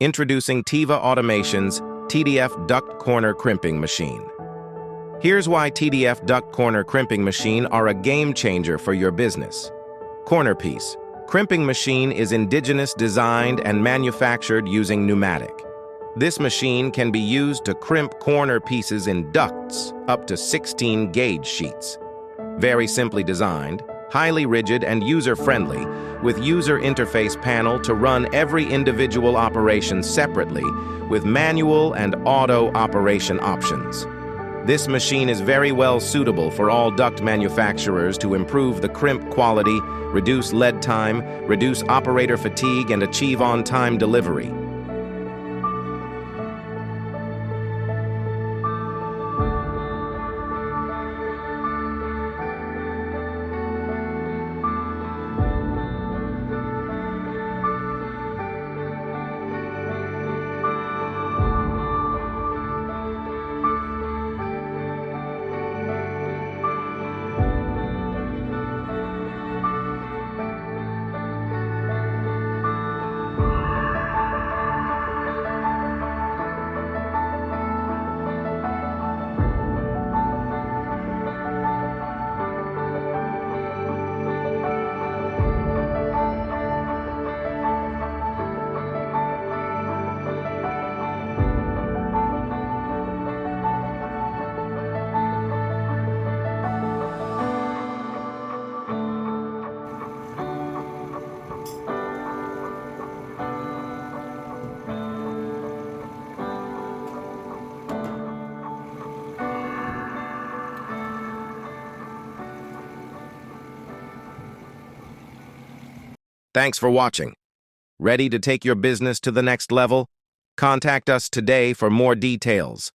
Introducing Tiva Automation's TDF Duct Corner Crimping Machine. Here's why TDF Duct Corner Crimping Machine are a game changer for your business. Corner piece. Crimping machine is indigenous designed and manufactured using pneumatic. This machine can be used to crimp corner pieces in ducts up to 16 gauge sheets. Very simply designed, highly rigid and user-friendly, with user interface panel to run every individual operation separately with manual and auto operation options. This machine is very well suitable for all duct manufacturers to improve the crimp quality, reduce lead time, reduce operator fatigue, and achieve on-time delivery. Thanks for watching. Ready to take your business to the next level? Contact us today for more details.